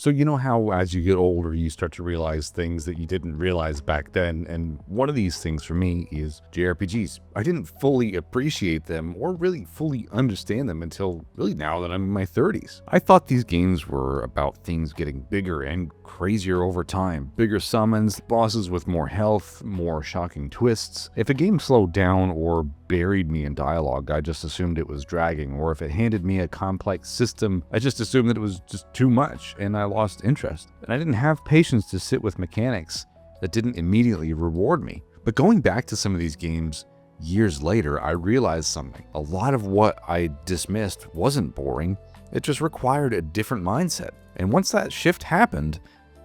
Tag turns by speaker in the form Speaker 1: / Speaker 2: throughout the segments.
Speaker 1: So you know how as you get older, you start to realize things that you didn't realize back then. And one of these things for me is JRPGs. I didn't fully appreciate them or really fully understand them until really now that I'm in my 30s. I thought these games were about things getting bigger and crazier over time. Bigger summons, bosses with more health, more shocking twists. If a game slowed down or buried me in dialogue, I just assumed it was dragging, or if it handed me a complex system, I just assumed that it was just too much and I lost interest. And I didn't have patience to sit with mechanics that didn't immediately reward me. But going back to some of these games years later, I realized something. A lot of what I dismissed wasn't boring, it just required a different mindset. And once that shift happened,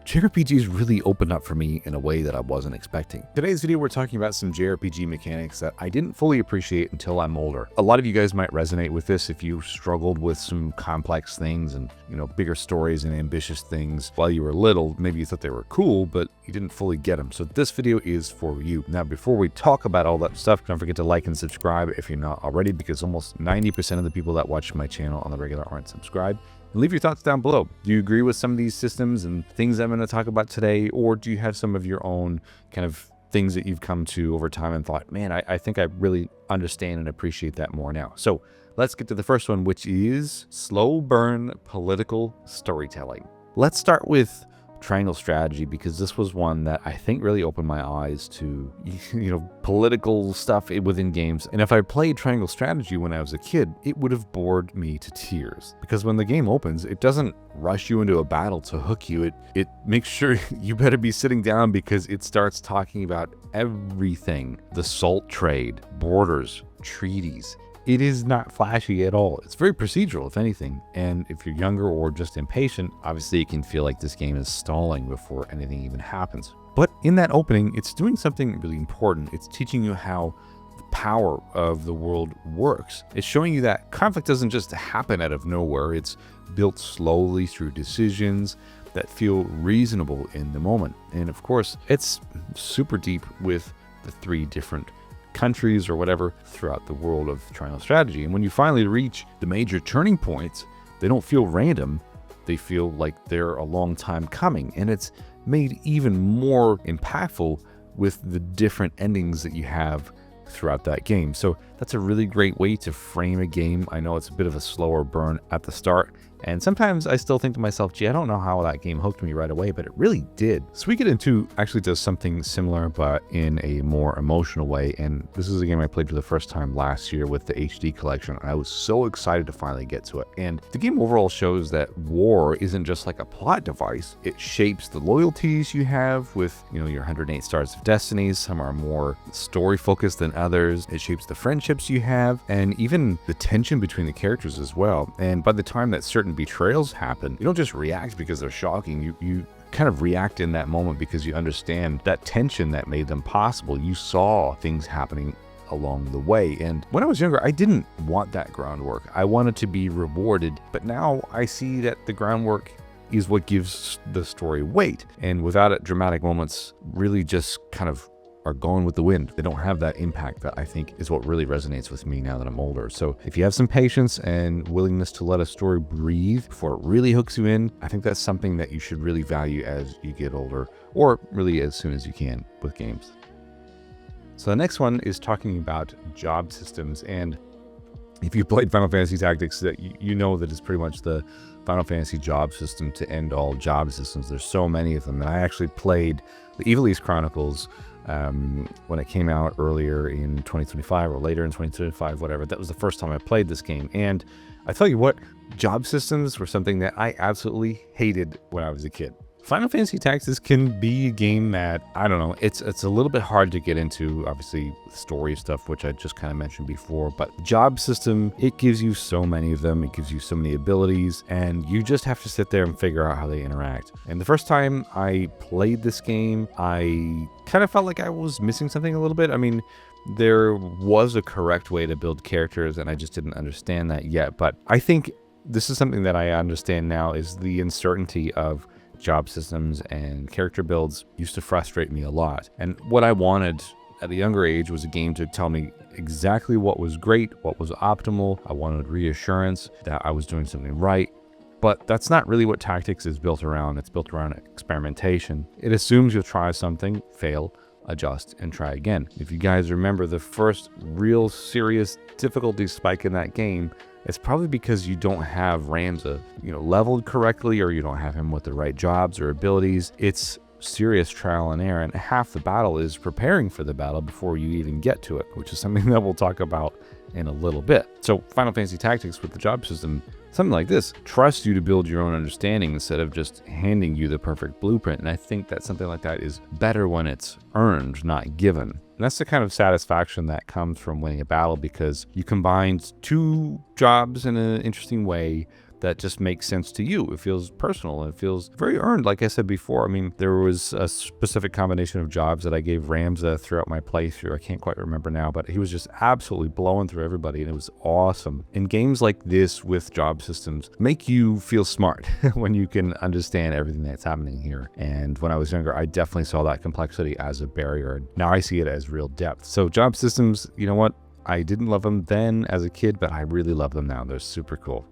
Speaker 1: JRPGs really opened up for me in a way that I wasn't expecting. Today's video, we're talking about some JRPG mechanics that I didn't fully appreciate until I'm older. A lot of you guys might resonate with this if you struggled with some complex things and, bigger stories and ambitious things while you were little. Maybe you thought they were cool, but you didn't fully get them. So this video is for you. Now, before we talk about all that stuff, don't forget to like and subscribe if you're not already, because almost 90% of the people that watch my channel on the regular aren't subscribed. And leave your thoughts down below. Do you agree with some of these systems and things I'm going to talk about today? Or do you have some of your own kind of things that you've come to over time and thought, man, I think I really understand and appreciate that more now. So let's get to the first one, which is slow burn political storytelling. Let's start with triangle strategy, because this was one that I think really opened my eyes to, political stuff within games. And if I played triangle strategy when I was a kid, it would have bored me to tears, because when the game opens, it doesn't rush you into a battle to hook you. It makes sure you better be sitting down, because it starts talking about everything: the salt trade, borders, treaties. It is not flashy at all. It's very procedural, if anything. And if you're younger or just impatient, obviously it can feel like this game is stalling before anything even happens. But in that opening, it's doing something really important. It's teaching you how the power of the world works. It's showing you that conflict doesn't just happen out of nowhere. It's built slowly through decisions that feel reasonable in the moment. And of course, it's super deep with the 3 different countries or whatever throughout the world of triangle strategy. And when you finally reach the major turning points, they don't feel random. They feel like they're a long time coming. And it's made even more impactful with the different endings that you have throughout that game. So that's a really great way to frame a game. I know it's a bit of a slower burn at the start, and sometimes I still think to myself, gee, I don't know how that game hooked me right away, but it really did. Suikoden 2 actually does something similar, but in a more emotional way. And this is a game I played for the first time last year with the HD collection. I was so excited to finally get to it. And the game overall shows that war isn't just like a plot device. It shapes the loyalties you have with, your 108 Stars of Destiny. Some are more story focused than others. It shapes the friendships you have and even the tension between the characters as well. And by the time that certain betrayals happen, you don't just react because they're shocking. You kind of react in that moment because you understand that tension that made them possible. You saw things happening along the way. And when I was younger, I didn't want that groundwork. I wanted to be rewarded, but now I see that the groundwork is what gives the story weight. And without it, dramatic moments really just kind of are going with the wind. They don't have that impact that I think is what really resonates with me now that I'm older. So if you have some patience and willingness to let a story breathe before it really hooks you in, I think that's something that you should really value as you get older, or really as soon as you can with games. So the next one is talking about job systems. And if you played Final Fantasy Tactics, that you know that it's pretty much the Final Fantasy job system to end all job systems. There's so many of them. And I actually played the Evil East Chronicles when it came out earlier in 2025 or later in 2025, whatever. That was the first time I played this game. And I tell you what, job systems were something that I absolutely hated when I was a kid. Final Fantasy Tactics can be a game that, I don't know, it's a little bit hard to get into, obviously, story stuff, which I just kind of mentioned before, but job system, it gives you so many of them, it gives you so many abilities, and you just have to sit there and figure out how they interact. And the first time I played this game, I kind of felt like I was missing something a little bit. I mean, there was a correct way to build characters, and I just didn't understand that yet, but I think this is something that I understand now, is the uncertainty of job systems and character builds used to frustrate me a lot. And what I wanted at a younger age was a game to tell me exactly what was great, what was optimal. I wanted reassurance that I was doing something right. But that's not really what tactics is built around. It's built around experimentation. It assumes you'll try something, fail, adjust, and try again. If you guys remember the first real serious difficulty spike in that game, it's probably because you don't have Ramza, leveled correctly, or you don't have him with the right jobs or abilities. It's serious trial and error, and half the battle is preparing for the battle before you even get to it, which is something that we'll talk about in a little bit. So Final Fantasy Tactics with the job system, something like this, trusts you to build your own understanding instead of just handing you the perfect blueprint. And I think that something like that is better when it's earned, not given. And that's the kind of satisfaction that comes from winning a battle, because you combined two jobs in an interesting way that just makes sense to you. It feels personal and it feels very earned. Like I said before, I mean, there was a specific combination of jobs that I gave Ramza throughout my playthrough. I can't quite remember now, but he was just absolutely blowing through everybody, and it was awesome. And games like this with job systems make you feel smart when you can understand everything that's happening here. And when I was younger, I definitely saw that complexity as a barrier. Now I see it as real depth. So job systems, you know what? I didn't love them then as a kid, but I really love them now. They're super cool.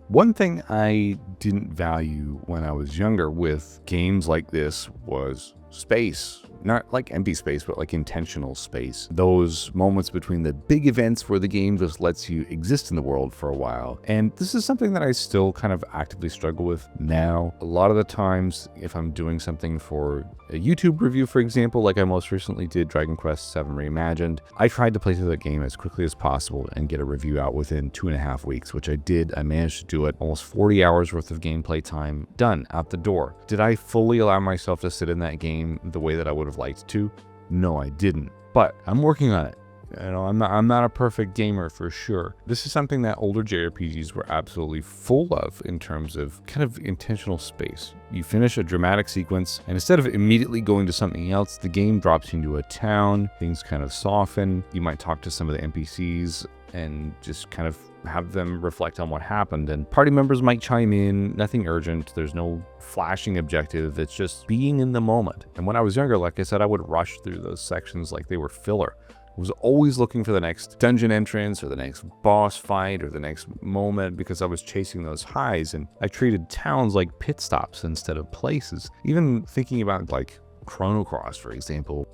Speaker 1: One thing I didn't value when I was younger with games like this was space. Not like empty space, but like intentional space. Those moments between the big events where the game just lets you exist in the world for a while. And this is something that I still kind of actively struggle with now. A lot of the times, if I'm doing something for a YouTube review, for example, like I most recently did Dragon Quest VII Reimagined, I tried to play through that game as quickly as possible and get a review out within 2.5 weeks, which I did. I managed to do it. Almost 40 hours worth of gameplay time done, out the door. Did I fully allow myself to sit in that game the way that I would have liked to? No, I didn't. But I'm working on it. I'm not a perfect gamer for sure. This is something that older JRPGs were absolutely full of in terms of kind of intentional space. You finish a dramatic sequence, and instead of immediately going to something else, the game drops you into a town. Things kind of soften. You might talk to some of the NPCs and just kind of have them reflect on what happened, and party members might chime in. Nothing urgent. There's no flashing objective. It's just being in the moment. And when I was younger, like I said, I would rush through those sections like they were filler. I was always looking for the next dungeon entrance or the next boss fight or the next moment, because I was chasing those highs, and I treated towns like pit stops instead of places. Even thinking about like Chrono Cross, for example,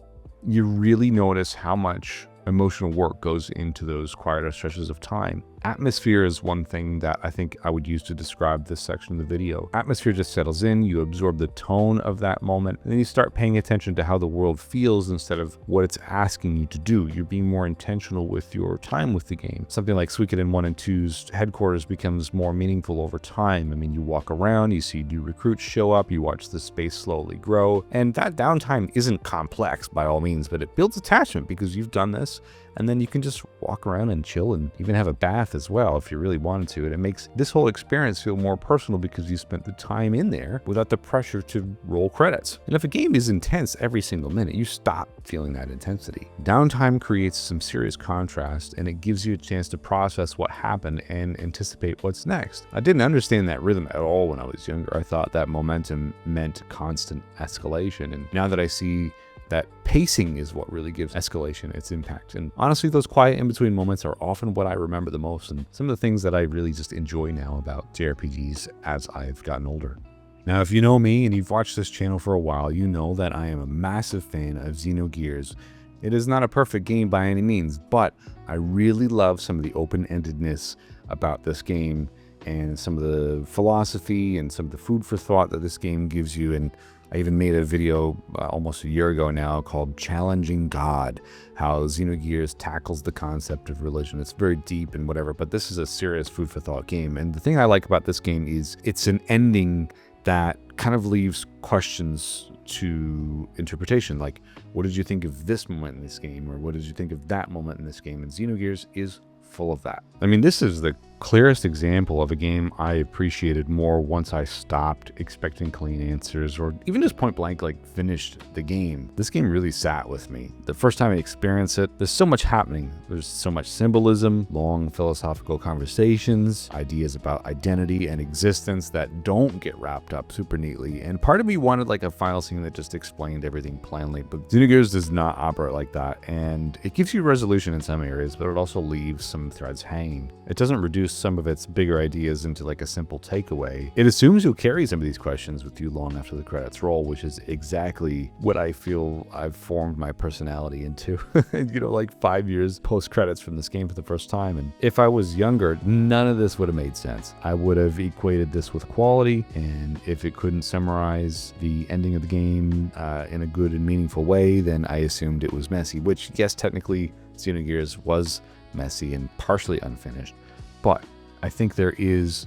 Speaker 1: you really notice how much emotional work goes into those quieter stretches of time. Atmosphere is one thing that I think I would use to describe this section of the video. Atmosphere just settles in, you absorb the tone of that moment, and then you start paying attention to how the world feels instead of what it's asking you to do. You're being more intentional with your time with the game. Something like Suikoden 1 and 2's headquarters becomes more meaningful over time. I mean, you walk around, you see new recruits show up, you watch the space slowly grow, and that downtime isn't complex by all means, but it builds attachment because you've done this. And then you can just walk around and chill and even have a bath as well if you really wanted to. And it makes this whole experience feel more personal because you spent the time in there without the pressure to roll credits. And if a game is intense every single minute, you stop feeling that intensity. Downtime creates some serious contrast, and it gives you a chance to process what happened and anticipate what's next. I didn't understand that rhythm at all when I was younger. I thought that momentum meant constant escalation. And now that I see that pacing is what really gives escalation its impact. And honestly, those quiet in-between moments are often what I remember the most, and some of the things that I really just enjoy now about JRPGs as I've gotten older. Now, if you know me and you've watched this channel for a while, you know that I am a massive fan of Xenogears. It is not a perfect game by any means, but I really love some of the open-endedness about this game and some of the philosophy and some of the food for thought that this game gives you. And I even made a video almost a year ago now called Challenging God, how Xenogears tackles the concept of religion. It's very deep and whatever, but this is a serious food for thought game. And the thing I like about this game is it's an ending that kind of leaves questions to interpretation. Like, what did you think of this moment in this game? Or what did you think of that moment in this game? And Xenogears is full of that. I mean, this is the clearest example of a game I appreciated more once I stopped expecting clean answers, or even just point blank like finished the game. This game really sat with me. The first time I experienced it, there's so much happening. There's so much symbolism, long philosophical conversations, ideas about identity and existence that don't get wrapped up super neatly. And part of me wanted like a final scene that just explained everything plainly, but Xenogears does not operate like that. And it gives you resolution in some areas, but it also leaves some threads hanging. It doesn't reduce introduce some of its bigger ideas into like a simple takeaway, it assumes you'll carry some of these questions with you long after the credits roll, which is exactly what I feel I've formed my personality into. Like 5 years post credits from this game for the first time. And if I was younger, none of this would have made sense. I would have equated this with quality, and if it couldn't summarize the ending of the game in a good and meaningful way, then I assumed it was messy, which, yes, technically Xenogears was messy and partially unfinished, but I think there is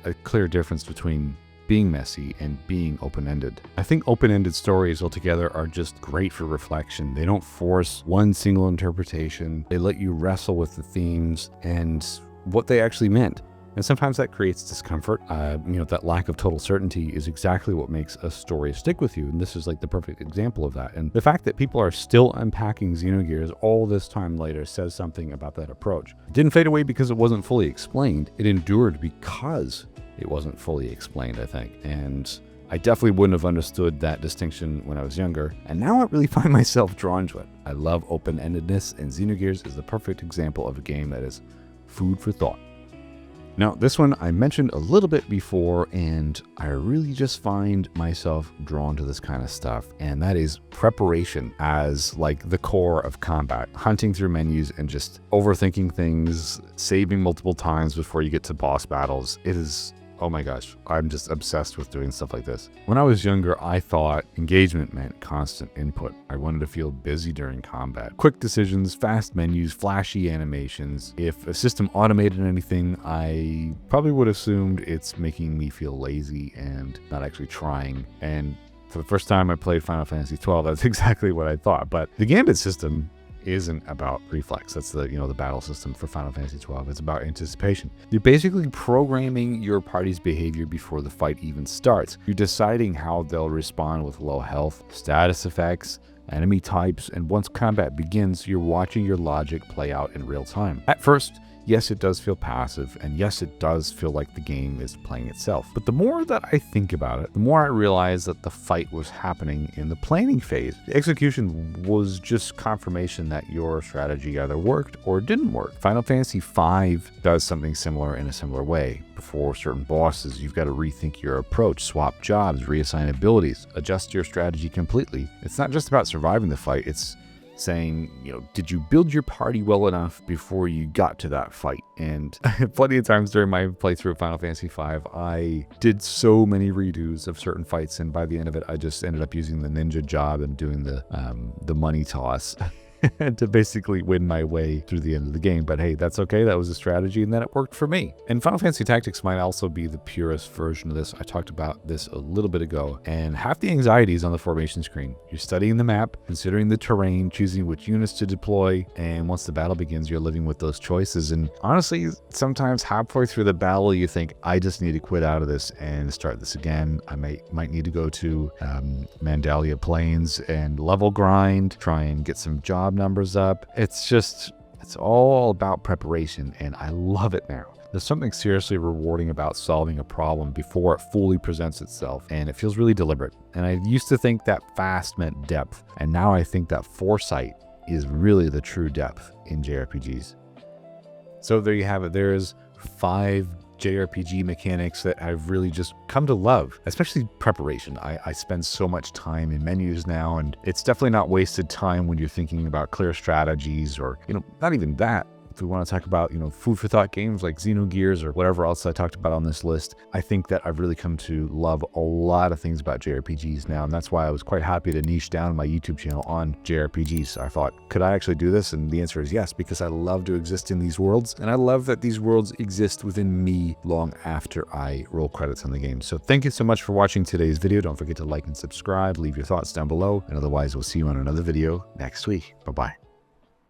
Speaker 1: a clear difference between being messy and being open-ended. I think open-ended stories altogether are just great for reflection. They don't force one single interpretation. They let you wrestle with the themes and what they actually meant. And sometimes that creates discomfort. That lack of total certainty is exactly what makes a story stick with you. And this is like the perfect example of that. And the fact that people are still unpacking Xenogears all this time later says something about that approach. It didn't fade away because it wasn't fully explained. It endured because it wasn't fully explained, I think. And I definitely wouldn't have understood that distinction when I was younger, and now I really find myself drawn to it. I love open-endedness, and Xenogears is the perfect example of a game that is food for thought. Now, this one I mentioned a little bit before, and I really just find myself drawn to this kind of stuff, and that is preparation as like the core of combat. Hunting through menus and just overthinking things, saving multiple times before you get to boss battles. It is, oh my gosh, I'm just obsessed with doing stuff like this. When I was younger, I thought engagement meant constant input. I wanted to feel busy during combat. Quick decisions, fast menus, flashy animations. If a system automated anything, I probably would have assumed it's making me feel lazy and not actually trying. And for the first time I played Final Fantasy XII, that's exactly what I thought. But the Gambit system isn't about reflex. That's the battle system for Final Fantasy XII. It's about anticipation. You're basically programming your party's behavior before the fight even starts. You're deciding how they'll respond with low health, status effects, enemy types, and once combat begins, you're watching your logic play out in real time. At first, yes, it does feel passive, and yes, it does feel like the game is playing itself. But the more that I think about it, the more I realize that the fight was happening in the planning phase. The execution was just confirmation that your strategy either worked or didn't work. Final Fantasy V does something similar in a similar way. Before certain bosses, you've got to rethink your approach, swap jobs, reassign abilities, adjust your strategy completely. It's not just about surviving the fight, it's saying, did you build your party well enough before you got to that fight? And plenty of times during my playthrough of Final Fantasy V, I did so many redos of certain fights, and by the end of it, I just ended up using the ninja job and doing the money toss to basically win my way through the end of the game. But hey, that's okay. That was a strategy, and then it worked for me. And Final Fantasy Tactics might also be the purest version of this. I talked about this a little bit ago, and half the anxiety is on the formation screen. You're studying the map, considering the terrain, choosing which units to deploy, and once the battle begins, you're living with those choices. And honestly, sometimes halfway through the battle, you think, I just need to quit out of this and start this again. I might need to go to Mandalia Plains and level grind, try and get some job numbers up. It's all about preparation, and I love it now. There's something seriously rewarding about solving a problem before it fully presents itself, and it feels really deliberate. And I used to think that fast meant depth, and now I think that foresight is really the true depth in JRPGs. So there you have it. There's 5 JRPG mechanics that I've really just come to love, especially preparation. I spend so much time in menus now, and it's definitely not wasted time when you're thinking about clear strategies or, not even that. If we want to talk about, food for thought games like Xenogears or whatever else I talked about on this list, I think that I've really come to love a lot of things about JRPGs now. And that's why I was quite happy to niche down my YouTube channel on JRPGs. I thought, could I actually do this? And the answer is yes, because I love to exist in these worlds. And I love that these worlds exist within me long after I roll credits on the game. So thank you so much for watching today's video. Don't forget to like and subscribe, leave your thoughts down below. And otherwise, we'll see you on another video next week. Bye-bye.